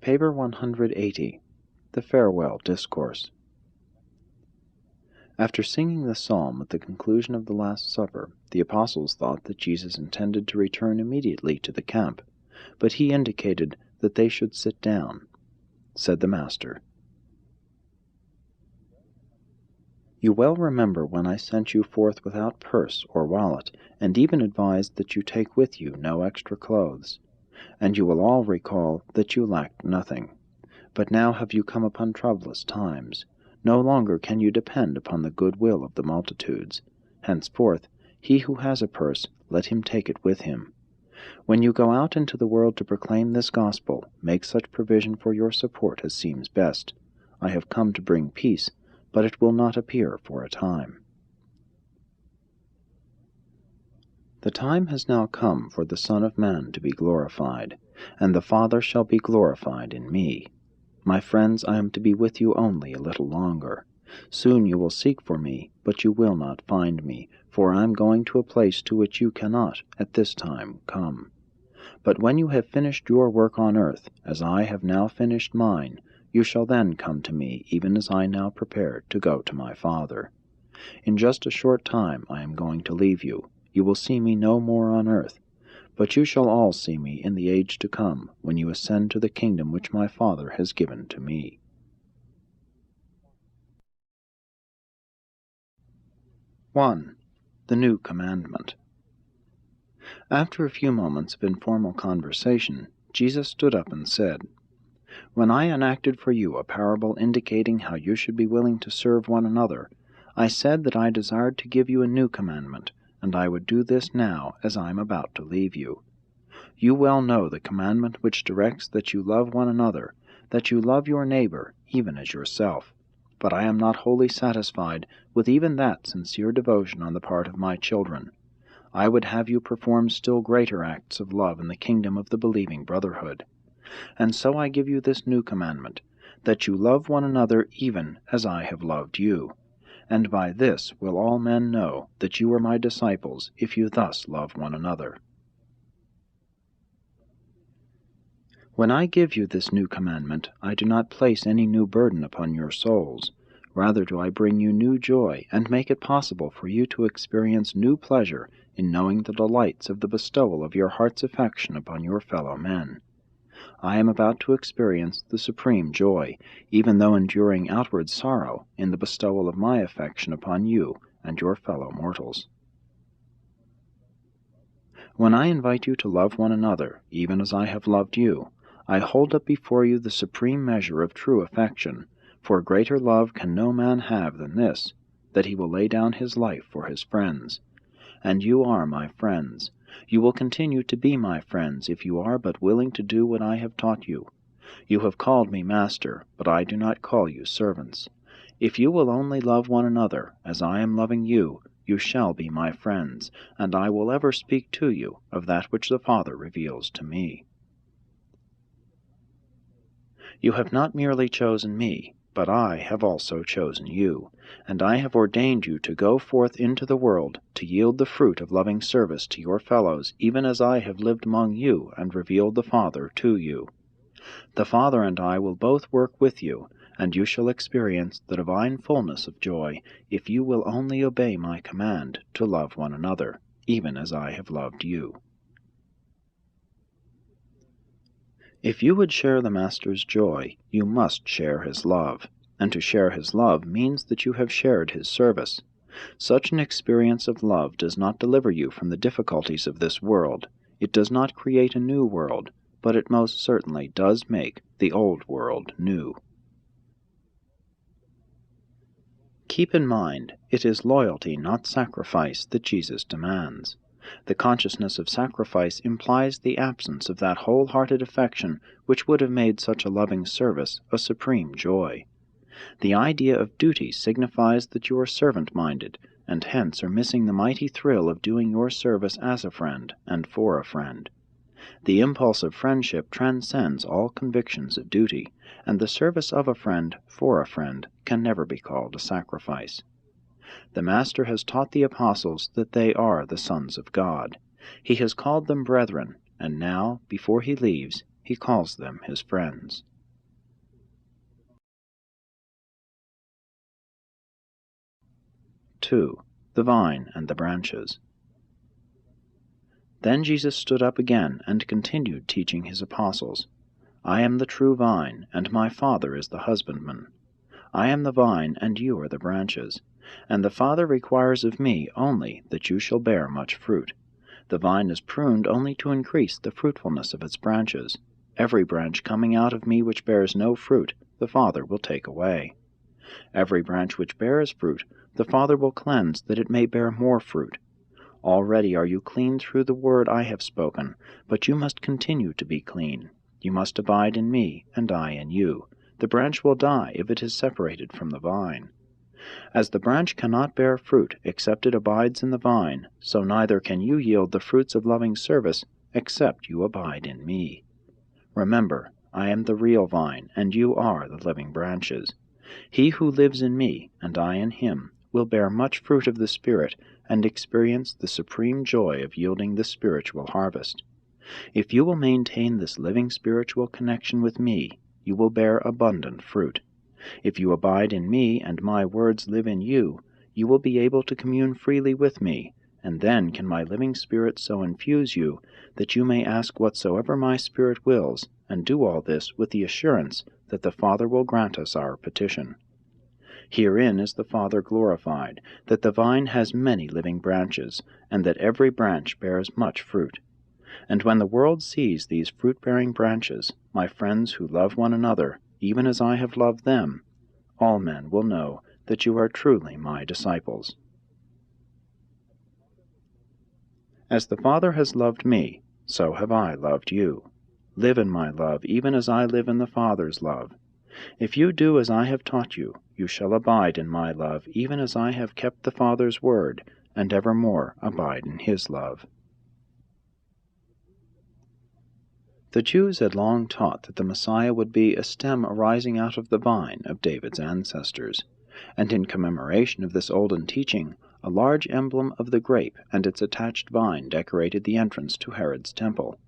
Paper 180. The Farewell Discourse. After singing the psalm at the conclusion of the Last Supper, the apostles thought that Jesus intended to return immediately to the camp, but he indicated that they should sit down. Said the Master, "You well remember when I sent you forth without purse or wallet, and even advised that you take with you no extra clothes. And you will all recall that you lacked nothing. But now have you come upon troublous times. No longer can you depend upon the good will of the multitudes. Henceforth, he who has a purse, let him take it with him. When you go out into the world to proclaim this gospel, make such provision for your support as seems best. I have come to bring peace, but it will not appear for a time." The time has now come for the Son of Man to be glorified, and the Father shall be glorified in me. My friends, I am to be with you only a little longer. Soon you will seek for me, but you will not find me, for I am going to a place to which you cannot, at this time, come. But when you have finished your work on earth, as I have now finished mine, you shall then come to me, even as I now prepare to go to my Father. In just a short time I am going to leave you. You will see me no more on earth, but you shall all see me in the age to come, when you ascend to the kingdom which my Father has given to me. (1) The New Commandment. After a few moments of informal conversation, Jesus stood up and said, "When I enacted for you a parable indicating how you should be willing to serve one another, I said that I desired to give you a new commandment, and I would do this now as I am about to leave you. You well know the commandment which directs that you love one another, that you love your neighbor even as yourself. But I am not wholly satisfied with even that sincere devotion on the part of my children. I would have you perform still greater acts of love in the kingdom of the believing brotherhood. And so I give you this new commandment, that you love one another even as I have loved you. And by this will all men know that you are my disciples, if you thus love one another." When I give you this new commandment, I do not place any new burden upon your souls. Rather do I bring you new joy, and make it possible for you to experience new pleasure in knowing the delights of the bestowal of your heart's affection upon your fellow men. I am about to experience the supreme joy, even though enduring outward sorrow, in the bestowal of my affection upon you and your fellow mortals. When I invite you to love one another, even as I have loved you, I hold up before you the supreme measure of true affection, for greater love can no man have than this, that he will lay down his life for his friends. And you are my friends. You will continue to be my friends if you are but willing to do what I have taught you. You have called me Master, but I do not call you servants. If you will only love one another, as I am loving you, you shall be my friends, and I will ever speak to you of that which the Father reveals to me. You have not merely chosen me, but I have also chosen you, and I have ordained you to go forth into the world, to yield the fruit of loving service to your fellows, even as I have lived among you and revealed the Father to you. The Father and I will both work with you, and you shall experience the divine fullness of joy, if you will only obey my command to love one another, even as I have loved you. If you would share the Master's joy, you must share his love, and to share his love means that you have shared his service. Such an experience of love does not deliver you from the difficulties of this world. It does not create a new world, but it most certainly does make the old world new. Keep in mind, it is loyalty, not sacrifice, that Jesus demands. The consciousness of sacrifice implies the absence of that wholehearted affection which would have made such a loving service a supreme joy. The idea of duty signifies that you are servant-minded, and hence are missing the mighty thrill of doing your service as a friend and for a friend. The impulse of friendship transcends all convictions of duty, and the service of a friend for a friend can never be called a sacrifice. The Master has taught the apostles that they are the sons of God. He has called them brethren, and now, before he leaves, he calls them his friends. 2. The vine and the branches. Then Jesus stood up again and continued teaching his apostles, I am the true vine, and my Father is the husbandman. I am the vine, and you are the branches. And the Father requires of me only that you shall bear much fruit. The vine is pruned only to increase the fruitfulness of its branches. Every branch coming out of me which bears no fruit, the Father will take away. Every branch which bears fruit, the Father will cleanse, that it may bear more fruit. Already are you clean through the word I have spoken, but you must continue to be clean. You must abide in me, and I in you. The branch will die if it is separated from the vine. As the branch cannot bear fruit except it abides in the vine, so neither can you yield the fruits of loving service except you abide in me. Remember, I am the real vine, and you are the living branches. He who lives in me, and I in him, will bear much fruit of the Spirit, and experience the supreme joy of yielding the spiritual harvest. If you will maintain this living spiritual connection with me, you will bear abundant fruit. If you abide in me, and my words live in you, you will be able to commune freely with me, and then can my living Spirit so infuse you that you may ask whatsoever my Spirit wills, and do all this with the assurance that the Father will grant us our petition. Herein is the Father glorified, that the vine has many living branches, and that every branch bears much fruit. And when the world sees these fruit-bearing branches, my friends who love one another, even as I have loved them, all men will know that you are truly my disciples. As the Father has loved me, so have I loved you. Live in my love, even as I live in the Father's love. If you do as I have taught you, you shall abide in my love, even as I have kept the Father's word, and evermore abide in his love. The Jews had long taught that the Messiah would be a stem arising out of the vine of David's ancestors, and in commemoration of this olden teaching, a large emblem of the grape and its attached vine decorated the entrance to Herod's temple.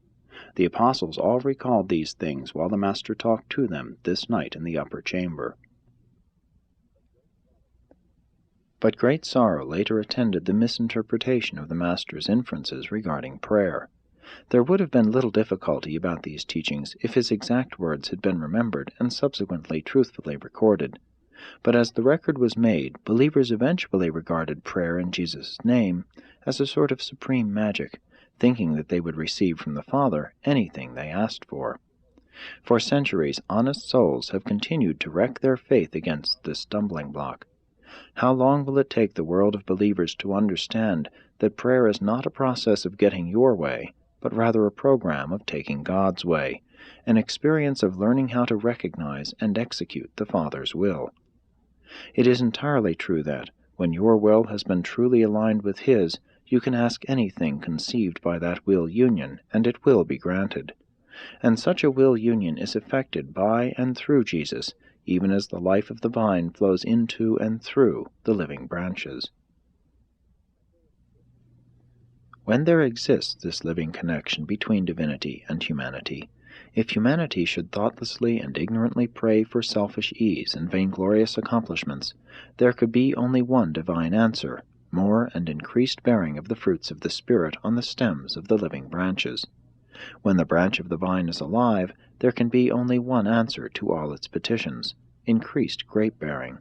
The apostles all recalled these things while the Master talked to them this night in the upper chamber. But great sorrow later attended the misinterpretation of the Master's inferences regarding prayer. There would have been little difficulty about these teachings if his exact words had been remembered and subsequently truthfully recorded. But as the record was made, believers eventually regarded prayer in Jesus' name as a sort of supreme magic, thinking that they would receive from the Father anything they asked for. For centuries, honest souls have continued to wreck their faith against this stumbling block. How long will it take the world of believers to understand that prayer is not a process of getting your way, but rather a program of taking God's way, an experience of learning how to recognize and execute the Father's will? It is entirely true that, when your will has been truly aligned with His, you can ask anything conceived by that will union, and it will be granted. And such a will union is effected by and through Jesus, even as the life of the vine flows into and through the living branches. When there exists this living connection between divinity and humanity, if humanity should thoughtlessly and ignorantly pray for selfish ease and vainglorious accomplishments, there could be only one divine answer, more and increased bearing of the fruits of the Spirit on the stems of the living branches. When the branch of the vine is alive, there can be only one answer to all its petitions, increased grape-bearing.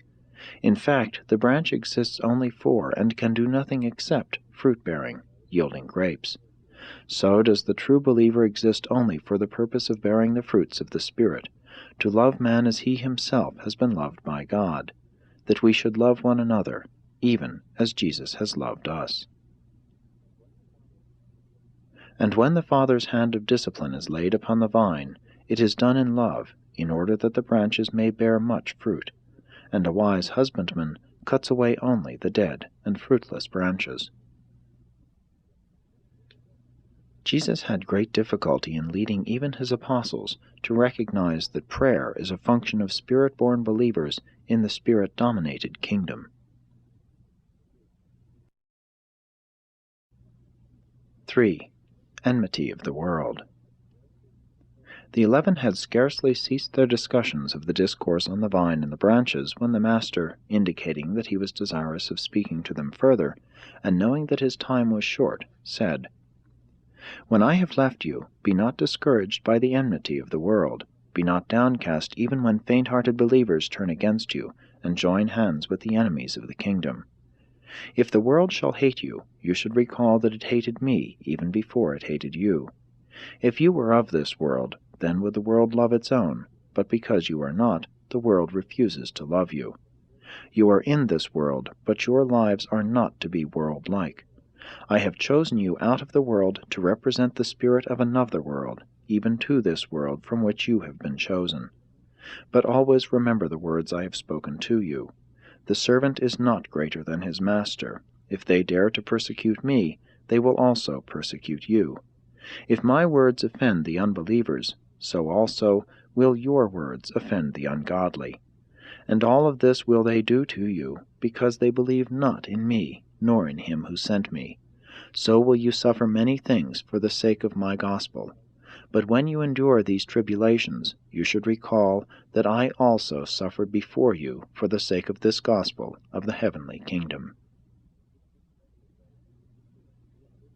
In fact, the branch exists only for and can do nothing except fruit-bearing, yielding grapes. So does the true believer exist only for the purpose of bearing the fruits of the Spirit, to love man as he himself has been loved by God, that we should love one another, even as Jesus has loved us. And when the Father's hand of discipline is laid upon the vine, it is done in love, in order that the branches may bear much fruit, and a wise husbandman cuts away only the dead and fruitless branches. Jesus had great difficulty in leading even his apostles to recognize that prayer is a function of Spirit-born believers in the Spirit-dominated kingdom. 3. Enmity of the world. The 11 had scarcely ceased their discussions of the discourse on the vine and the branches, when the Master, indicating that he was desirous of speaking to them further, and knowing that his time was short, said, "When I have left you, be not discouraged by the enmity of the world. Be not downcast even when faint-hearted believers turn against you, and join hands with the enemies of the kingdom. If the world shall hate you, you should recall that it hated me even before it hated you. If you were of this world, then would the world love its own, but because you are not, the world refuses to love you. You are in this world, but your lives are not to be world-like. I have chosen you out of the world to represent the spirit of another world, even to this world from which you have been chosen. But always remember the words I have spoken to you. The servant is not greater than his master. If they dare to persecute me, they will also persecute you. If my words offend the unbelievers, so also will your words offend the ungodly. And all of this will they do to you, because they believe not in me, nor in him who sent me. So will you suffer many things for the sake of my gospel. But when you endure these tribulations, you should recall that I also suffered before you for the sake of this gospel of the heavenly kingdom."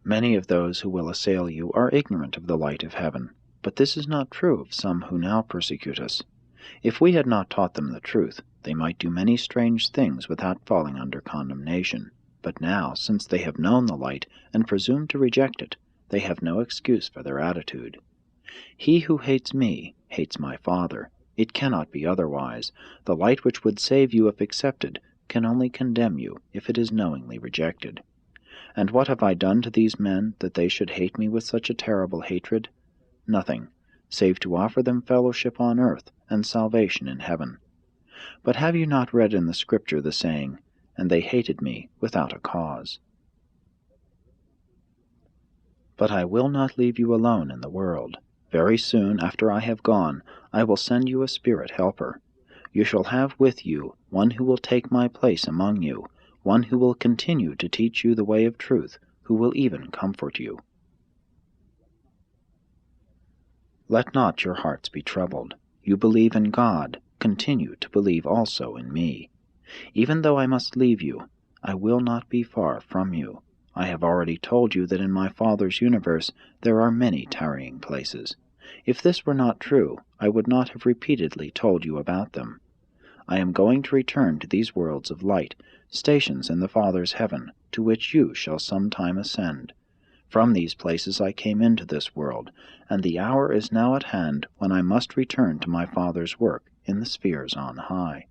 Many of those who will assail you are ignorant of the light of heaven, but this is not true of some who now persecute us. If we had not taught them the truth, they might do many strange things without falling under condemnation. But now, since they have known the light and presume to reject it, they have no excuse for their attitude. He who hates me hates my Father. It cannot be otherwise. The light which would save you if accepted can only condemn you if it is knowingly rejected. And what have I done to these men that they should hate me with such a terrible hatred? Nothing, save to offer them fellowship on earth and salvation in heaven. But have you not read in the Scripture the saying, "And they hated me without a cause"? But I will not leave you alone in the world. Very soon after I have gone, I will send you a Spirit helper. You shall have with you one who will take my place among you, one who will continue to teach you the way of truth, who will even comfort you. Let not your hearts be troubled. You believe in God, continue to believe also in me. Even though I must leave you, I will not be far from you. I have already told you that in my Father's universe there are many tarrying places. If this were not true, I would not have repeatedly told you about them. I am going to return to these worlds of light, stations in the Father's heaven, to which you shall sometime ascend. From these places I came into this world, and the hour is now at hand when I must return to my Father's work in the spheres on high.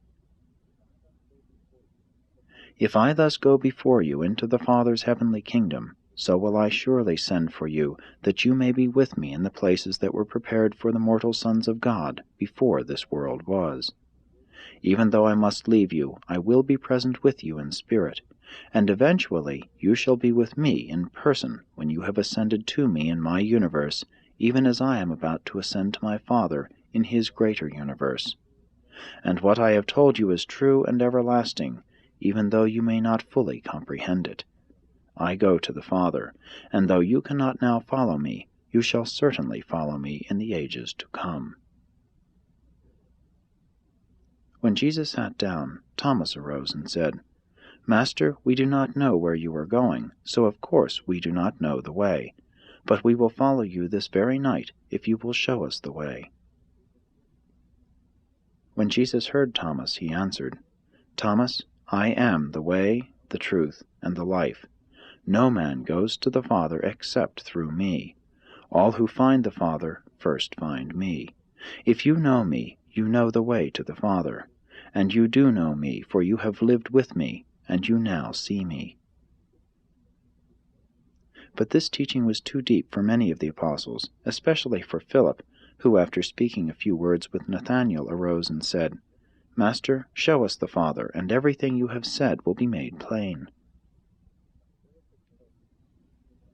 If I thus go before you into the Father's heavenly kingdom, so will I surely send for you, that you may be with me in the places that were prepared for the mortal sons of God before this world was. Even though I must leave you, I will be present with you in spirit, and eventually you shall be with me in person when you have ascended to me in my universe, even as I am about to ascend to my Father in his greater universe. And what I have told you is true and everlasting, even though you may not fully comprehend it. I go to the Father, and though you cannot now follow me, you shall certainly follow me in the ages to come. When Jesus sat down, Thomas arose and said, "Master, we do not know where you are going, so of course we do not know the way. But we will follow you this very night, if you will show us the way." When Jesus heard Thomas, he answered, "Thomas, I am the way, the truth, and the life. No man goes to the Father except through me. All who find the Father first find me. If you know me, you know the way to the Father. And you do know me, for you have lived with me, and you now see me." But this teaching was too deep for many of the apostles, especially for Philip, who, after speaking a few words with Nathanael, arose and said, "Master, show us the Father, and everything you have said will be made plain."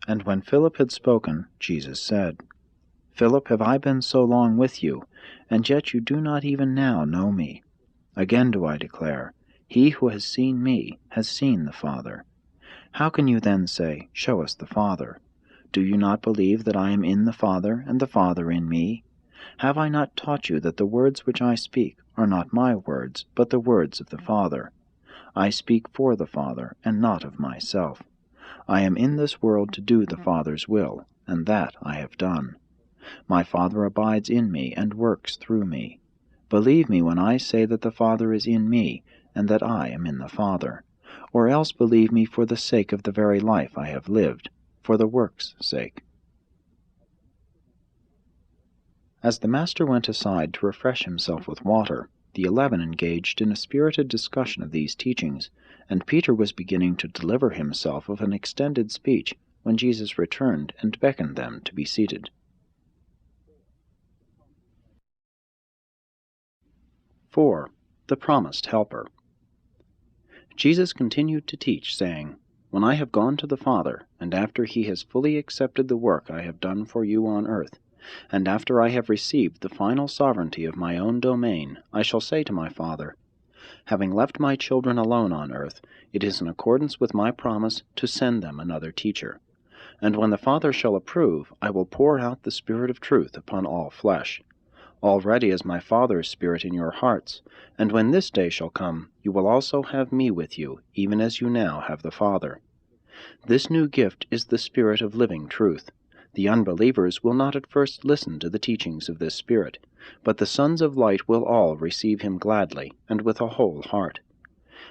And when Philip had spoken, Jesus said, "Philip, have I been so long with you, and yet you do not even now know me? Again do I declare, he who has seen me has seen the Father. How can you then say, 'Show us the Father'? Do you not believe that I am in the Father, and the Father in me? Have I not taught you that the words which I speak are not my words, but the words of the Father? I speak for the Father, and not of myself. I am in this world to do the Father's will, and that I have done. My Father abides in me and works through me. Believe me when I say that the Father is in me, and that I am in the Father. Or else believe me for the sake of the very life I have lived, for the work's sake. As the Master went aside to refresh himself with water, the 11 engaged in a spirited discussion of these teachings, and Peter was beginning to deliver himself of an extended speech when Jesus returned and beckoned them to be seated. 4. The Promised Helper. Jesus continued to teach, saying, When I have gone to the Father, and after he has fully accepted the work I have done for you on earth, and after I have received the final sovereignty of my own domain, I shall say to my Father, Having left my children alone on earth, it is in accordance with my promise to send them another teacher. And when the Father shall approve, I will pour out the Spirit of truth upon all flesh. Already is my Father's Spirit in your hearts, and when this day shall come, you will also have me with you, even as you now have the Father. This new gift is the Spirit of living truth. The unbelievers will not at first listen to the teachings of this Spirit, but the sons of light will all receive him gladly, and with a whole heart.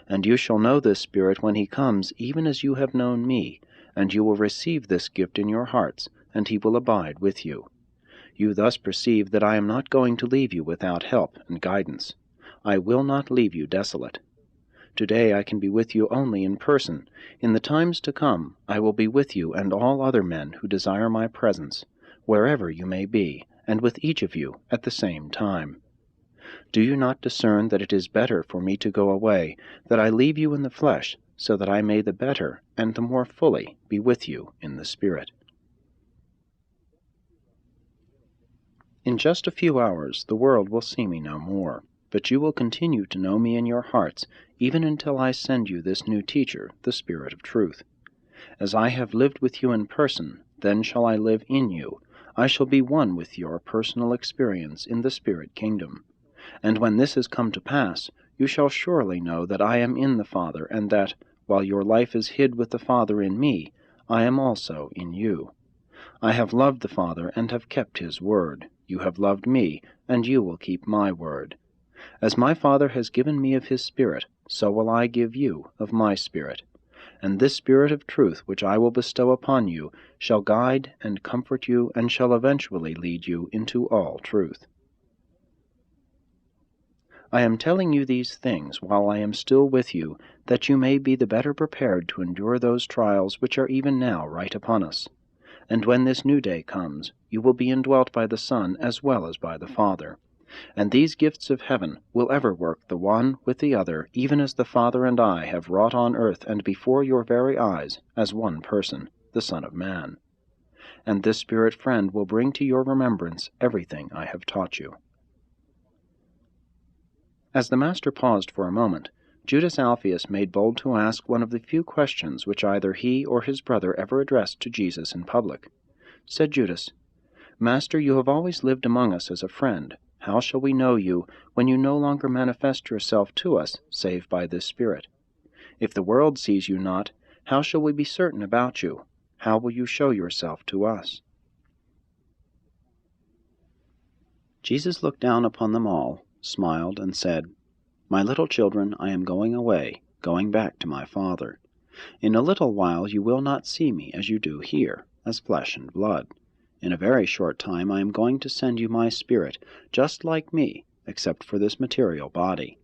And you shall know this Spirit when he comes, even as you have known me, and you will receive this gift in your hearts, and he will abide with you. You thus perceive that I am not going to leave you without help and guidance. I will not leave you desolate. Today I can be with you only in person. In the times to come I will be with you and all other men who desire my presence, wherever you may be, and with each of you at the same time. Do you not discern that it is better for me to go away, that I leave you in the flesh, so that I may the better and the more fully be with you in the Spirit? In just a few hours the world will see me no more, but you will continue to know me in your hearts, even until I send you this new teacher, the Spirit of truth. As I have lived with you in person, then shall I live in you. I shall be one with your personal experience in the Spirit kingdom. And when this has come to pass, you shall surely know that I am in the Father, and that, while your life is hid with the Father in me, I am also in you. I have loved the Father and have kept his word. You have loved me, and you will keep my word. As my Father has given me of his Spirit, so will I give you of my Spirit. And this Spirit of truth which I will bestow upon you shall guide and comfort you, and shall eventually lead you into all truth. I am telling you these things while I am still with you, that you may be the better prepared to endure those trials which are even now right upon us. And when this new day comes, you will be indwelt by the Son as well as by the Father. And these gifts of heaven will ever work the one with the other, even as the Father and I have wrought on earth and before your very eyes, as one person, the Son of Man. And this Spirit friend will bring to your remembrance everything I have taught you. As the Master paused for a moment, Judas Alphaeus made bold to ask one of the few questions which either he or his brother ever addressed to Jesus in public. Said Judas, Master, you have always lived among us as a friend. How shall we know you when you no longer manifest yourself to us, save by this Spirit? If the world sees you not, how shall we be certain about you? How will you show yourself to us? Jesus looked down upon them all, smiled, and said, My little children, I am going away, going back to my Father. In a little while you will not see me as you do here, as flesh and blood. In a very short time I am going to send you my Spirit, just like me, except for this material body.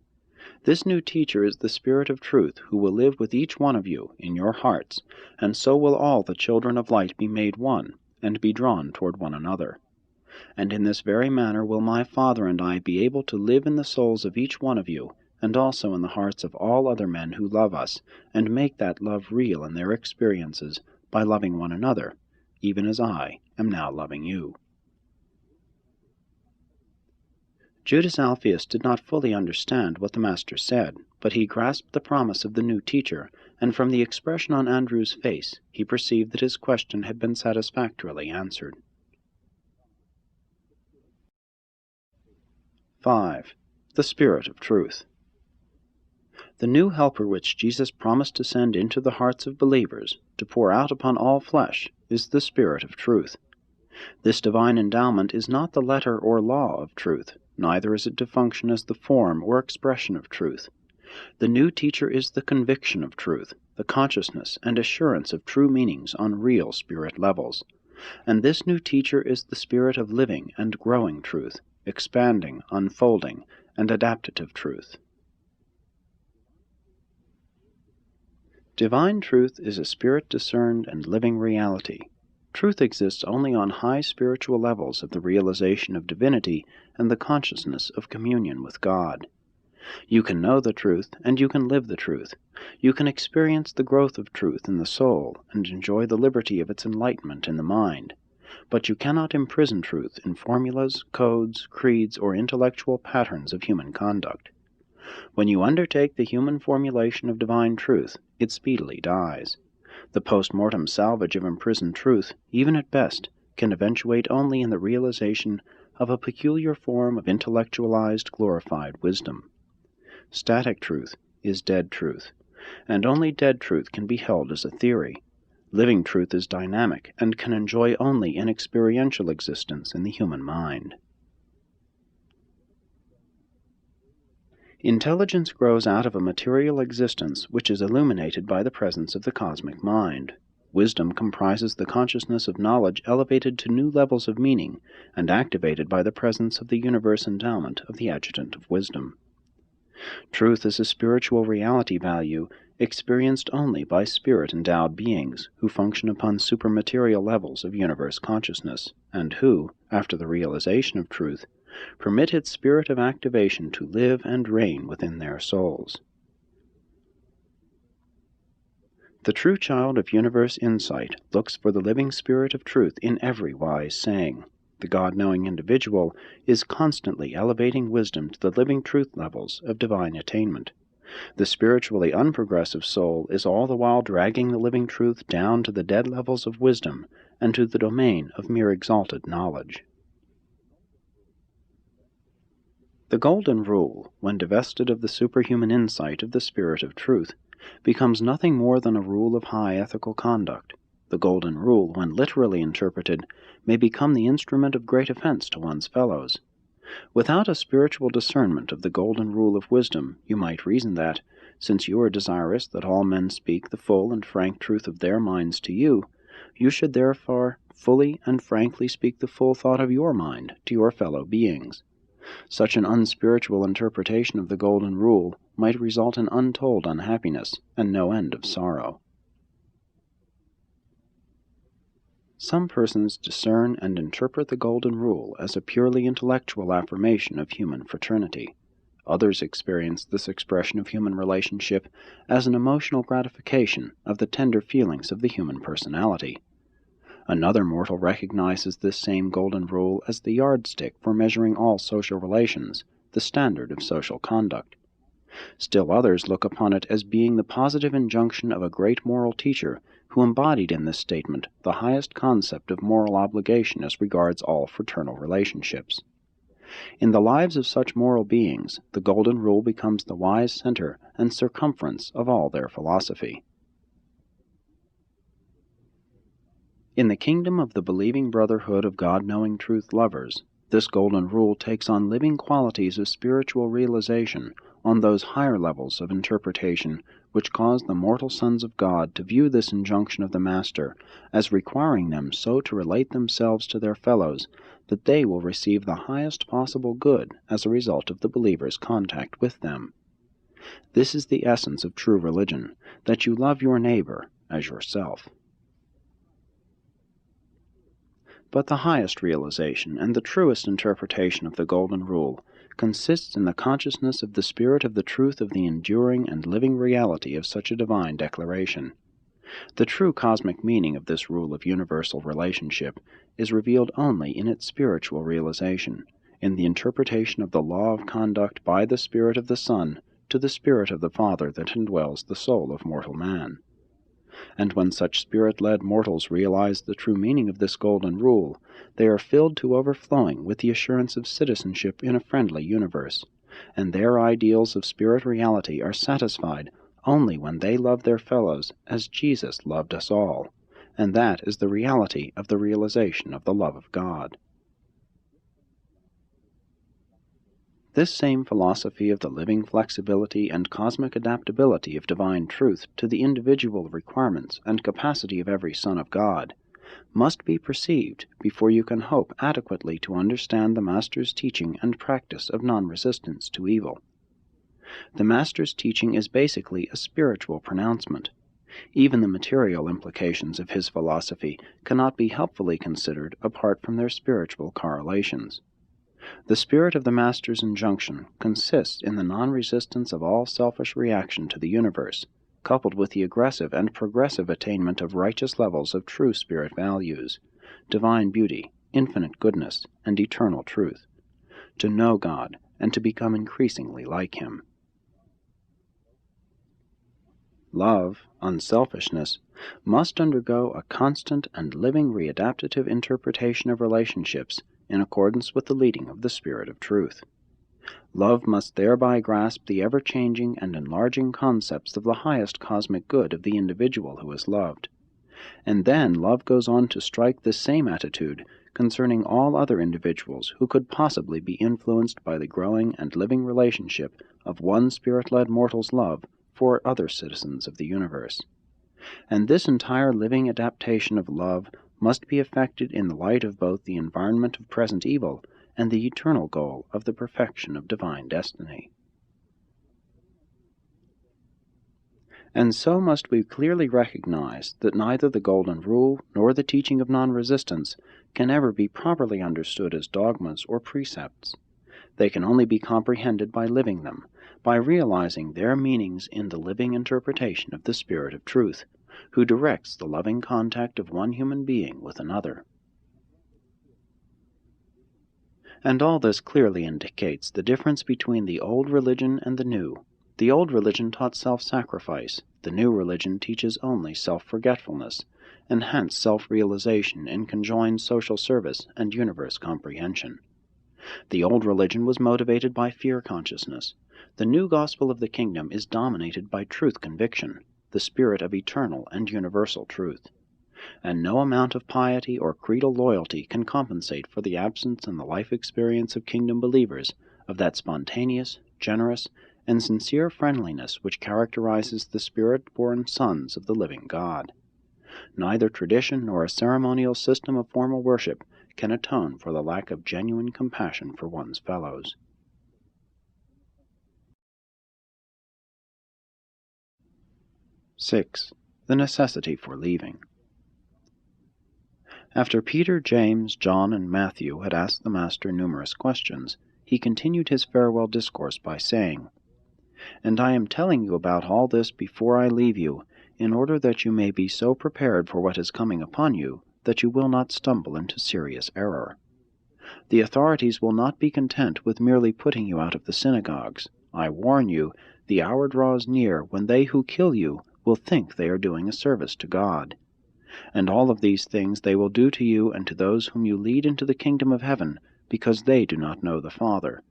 This new teacher is the Spirit of truth, who will live with each one of you in your hearts, and so will all the children of light be made one, and be drawn toward one another. And in this very manner will my Father and I be able to live in the souls of each one of you, and also in the hearts of all other men who love us, and make that love real in their experiences by loving one another, even as I am now loving you. Judas Alphaeus did not fully understand what the Master said, but he grasped the promise of the new teacher, and from the expression on Andrew's face he perceived that his question had been satisfactorily answered. 5. The Spirit of Truth. The new Helper which Jesus promised to send into the hearts of believers, to pour out upon all flesh, is the Spirit of Truth. This divine endowment is not the letter or law of truth, neither is it to function as the form or expression of truth. The new teacher is the conviction of truth, the consciousness and assurance of true meanings on real spirit levels. And this new teacher is the spirit of living and growing truth, expanding, unfolding, and adaptative truth. Divine truth is a spirit-discerned and living reality. Truth exists only on high spiritual levels of the realization of divinity and the consciousness of communion with God. You can know the truth, and you can live the truth. You can experience the growth of truth in the soul, and enjoy the liberty of its enlightenment in the mind. But you cannot imprison truth in formulas, codes, creeds, or intellectual patterns of human conduct. When you undertake the human formulation of divine truth, it speedily dies. The post-mortem salvage of imprisoned truth, even at best, can eventuate only in the realization of a peculiar form of intellectualized, glorified wisdom. Static truth is dead truth, and only dead truth can be held as a theory. Living truth is dynamic and can enjoy only an experiential existence in the human mind. Intelligence grows out of a material existence which is illuminated by the presence of the cosmic mind. Wisdom comprises the consciousness of knowledge elevated to new levels of meaning and activated by the presence of the universe endowment of the adjutant of wisdom. Truth is a spiritual reality value experienced only by spirit-endowed beings who function upon supermaterial levels of universe consciousness, and who, after the realization of truth, permit its spirit of activation to live and reign within their souls. The true child of universe insight looks for the living spirit of truth in every wise saying. The God-knowing individual is constantly elevating wisdom to the living truth levels of divine attainment. The spiritually unprogressive soul is all the while dragging the living truth down to the dead levels of wisdom and to the domain of mere exalted knowledge. The Golden Rule, when divested of the superhuman insight of the Spirit of Truth, becomes nothing more than a rule of high ethical conduct. The Golden Rule, when literally interpreted, may become the instrument of great offense to one's fellows. Without a spiritual discernment of the Golden Rule of wisdom, you might reason that, since you are desirous that all men speak the full and frank truth of their minds to you, you should therefore fully and frankly speak the full thought of your mind to your fellow beings. Such an unspiritual interpretation of the Golden Rule might result in untold unhappiness and no end of sorrow. Some persons discern and interpret the Golden Rule as a purely intellectual affirmation of human fraternity. Others experience this expression of human relationship as an emotional gratification of the tender feelings of the human personality. Another mortal recognizes this same Golden Rule as the yardstick for measuring all social relations, the standard of social conduct. Still others look upon it as being the positive injunction of a great moral teacher who embodied in this statement the highest concept of moral obligation as regards all fraternal relationships. In the lives of such moral beings, the Golden Rule becomes the wise center and circumference of all their philosophy. In the kingdom of the believing brotherhood of God-knowing truth lovers, this Golden Rule takes on living qualities of spiritual realization on those higher levels of interpretation which cause the mortal sons of God to view this injunction of the Master as requiring them so to relate themselves to their fellows that they will receive the highest possible good as a result of the believer's contact with them. This is the essence of true religion, that you love your neighbor as yourself. But the highest realization and the truest interpretation of the Golden Rule consists in the consciousness of the spirit of the truth of the enduring and living reality of such a divine declaration. The true cosmic meaning of this rule of universal relationship is revealed only in its spiritual realization, in the interpretation of the law of conduct by the Spirit of the Son to the Spirit of the Father that indwells the soul of mortal man. And when such spirit-led mortals realize the true meaning of this golden rule, they are filled to overflowing with the assurance of citizenship in a friendly universe, and their ideals of spirit reality are satisfied only when they love their fellows as Jesus loved us all, and that is the reality of the realization of the love of God. This same philosophy of the living flexibility and cosmic adaptability of divine truth to the individual requirements and capacity of every son of God must be perceived before you can hope adequately to understand the Master's teaching and practice of non-resistance to evil. The Master's teaching is basically a spiritual pronouncement. Even the material implications of his philosophy cannot be helpfully considered apart from their spiritual correlations. The spirit of the Master's injunction consists in the non-resistance of all selfish reaction to the universe, coupled with the aggressive and progressive attainment of righteous levels of true spirit values, divine beauty, infinite goodness, and eternal truth, to know God and to become increasingly like Him. Love, unselfishness, must undergo a constant and living readaptative interpretation of relationships in accordance with the leading of the Spirit of Truth. Love must thereby grasp the ever-changing and enlarging concepts of the highest cosmic good of the individual who is loved. And then love goes on to strike this same attitude concerning all other individuals who could possibly be influenced by the growing and living relationship of one spirit-led mortal's love for other citizens of the universe. And this entire living adaptation of love must be effected in the light of both the environment of present evil and the eternal goal of the perfection of divine destiny. And so must we clearly recognize that neither the Golden Rule nor the teaching of non-resistance can ever be properly understood as dogmas or precepts. They can only be comprehended by living them, by realizing their meanings in the living interpretation of the Spirit of Truth, who directs the loving contact of one human being with another. And all this clearly indicates the difference between the old religion and the new. The old religion taught self-sacrifice, the new religion teaches only self-forgetfulness, and hence self-realization in conjoined social service and universe comprehension. The old religion was motivated by fear consciousness. The new gospel of the kingdom is dominated by truth conviction, the spirit of eternal and universal truth. And no amount of piety or creedal loyalty can compensate for the absence in the life experience of kingdom believers of that spontaneous, generous, and sincere friendliness which characterizes the spirit-born sons of the living God. Neither tradition nor a ceremonial system of formal worship can atone for the lack of genuine compassion for one's fellows. (6) The necessity for leaving. After Peter, James, John, and Matthew had asked the Master numerous questions, he continued his farewell discourse by saying, "And I am telling you about all this before I leave you, in order that you may be so prepared for what is coming upon you that you will not stumble into serious error. The authorities will not be content with merely putting you out of the synagogues. I warn you, the hour draws near when they who kill you will think they are doing a service to God. And all of these things they will do to you and to those whom you lead into the kingdom of heaven, because they do not know the Father.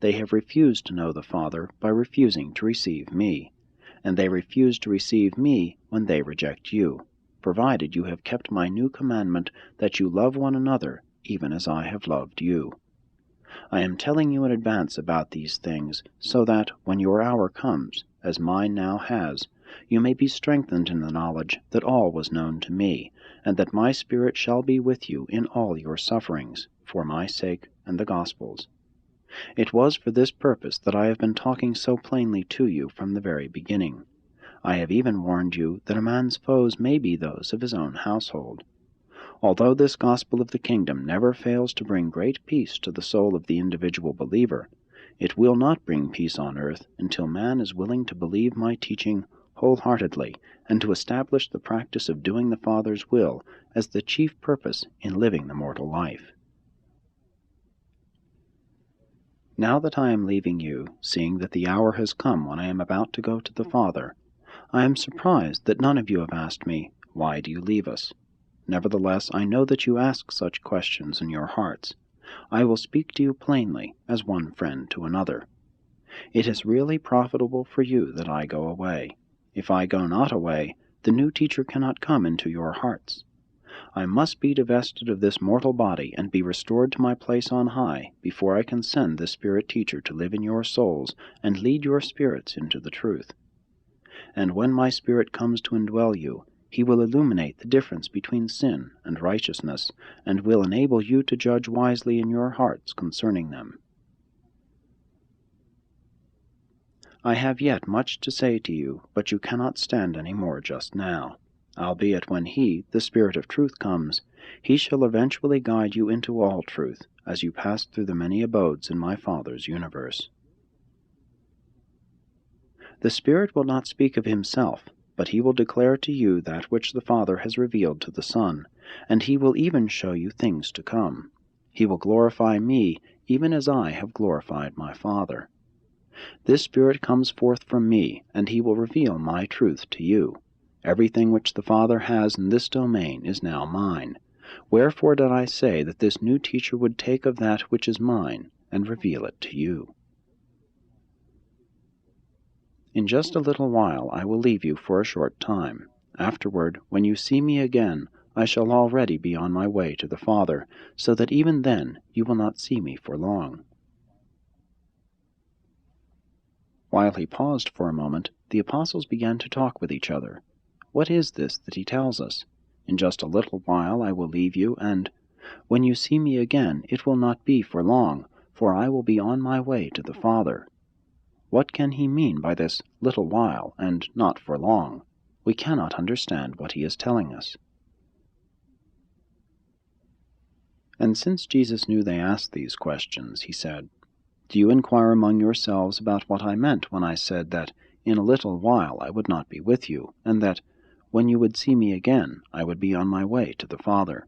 They have refused to know the Father by refusing to receive me, and they refuse to receive me when they reject you, provided you have kept my new commandment that you love one another, even as I have loved you. I am telling you in advance about these things, so that, when your hour comes, as mine now has, you may be strengthened in the knowledge that all was known to me, and that my Spirit shall be with you in all your sufferings, for my sake and the Gospel's. It was for this purpose that I have been talking so plainly to you from the very beginning. I have even warned you that a man's foes may be those of his own household. Although this gospel of the kingdom never fails to bring great peace to the soul of the individual believer, it will not bring peace on earth until man is willing to believe my teaching wholeheartedly and to establish the practice of doing the Father's will as the chief purpose in living the mortal life. Now that I am leaving you, seeing that the hour has come when I am about to go to the Father, I am surprised that none of you have asked me, 'Why do you leave us?' Nevertheless, I know that you ask such questions in your hearts. I will speak to you plainly, as one friend to another. It is really profitable for you that I go away. If I go not away, the new teacher cannot come into your hearts. I must be divested of this mortal body and be restored to my place on high before I can send the Spirit Teacher to live in your souls and lead your spirits into the truth. And when my Spirit comes to indwell you, he will illuminate the difference between sin and righteousness, and will enable you to judge wisely in your hearts concerning them. I have yet much to say to you, but you cannot stand any more just now. Albeit when he, the Spirit of truth, comes, he shall eventually guide you into all truth, as you pass through the many abodes in my Father's universe. The Spirit will not speak of himself, but he will declare to you that which the Father has revealed to the Son, and he will even show you things to come. He will glorify me, even as I have glorified my Father. This Spirit comes forth from me, and he will reveal my truth to you. Everything which the Father has in this domain is now mine. Wherefore did I say that this new teacher would take of that which is mine, and reveal it to you. In just a little while I will leave you for a short time. Afterward, when you see me again, I shall already be on my way to the Father, so that even then you will not see me for long. While he paused for a moment, the apostles began to talk with each other. What is this that he tells us? In just a little while I will leave you, and when you see me again, it will not be for long, for I will be on my way to the Father. What can he mean by this little while, and not for long? We cannot understand what he is telling us. And since Jesus knew they asked these questions, he said, Do you inquire among yourselves about what I meant when I said that in a little while I would not be with you, and that when you would see me again, I would be on my way to the Father?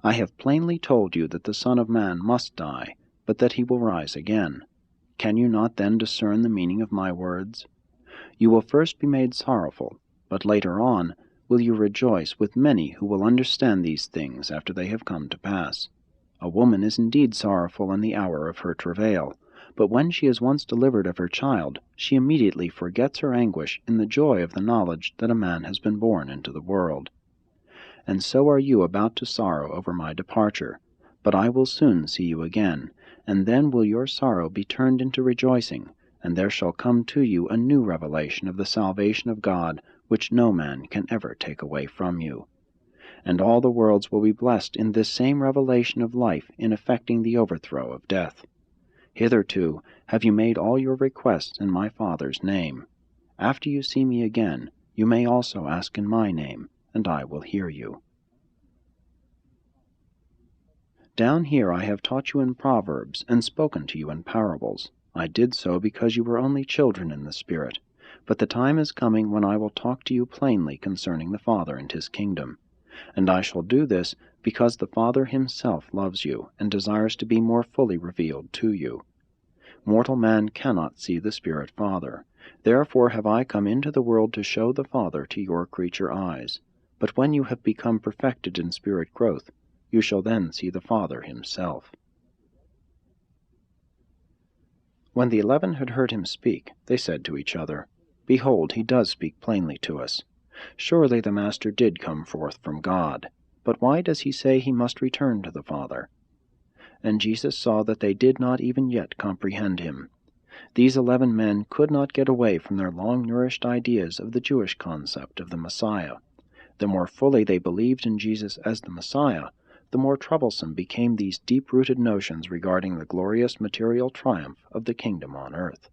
I have plainly told you that the Son of Man must die, but that he will rise again. Can you not then discern the meaning of my words? You will first be made sorrowful, but later on will you rejoice with many who will understand these things after they have come to pass. A woman is indeed sorrowful in the hour of her travail, but when she is once delivered of her child, she immediately forgets her anguish in the joy of the knowledge that a man has been born into the world. And so are you about to sorrow over my departure, but I will soon see you again, and then will your sorrow be turned into rejoicing, and there shall come to you a new revelation of the salvation of God, which no man can ever take away from you. And all the worlds will be blessed in this same revelation of life in effecting the overthrow of death. Hitherto have you made all your requests in my Father's name. After you see me again, you may also ask in my name, and I will hear you. Down here I have taught you in proverbs, and spoken to you in parables. I did so because you were only children in the Spirit. But the time is coming when I will talk to you plainly concerning the Father and his kingdom. And I shall do this because the Father himself loves you, and desires to be more fully revealed to you. Mortal man cannot see the Spirit Father. Therefore have I come into the world to show the Father to your creature eyes. But when you have become perfected in spirit growth, you shall then see the Father himself. When the 11 had heard him speak, they said to each other, Behold, he does speak plainly to us. Surely the Master did come forth from God. But why does he say he must return to the Father? And Jesus saw that they did not even yet comprehend him. These 11 men could not get away from their long-nourished ideas of the Jewish concept of the Messiah. The more fully they believed in Jesus as the Messiah, the more troublesome became these deep-rooted notions regarding the glorious material triumph of the kingdom on earth.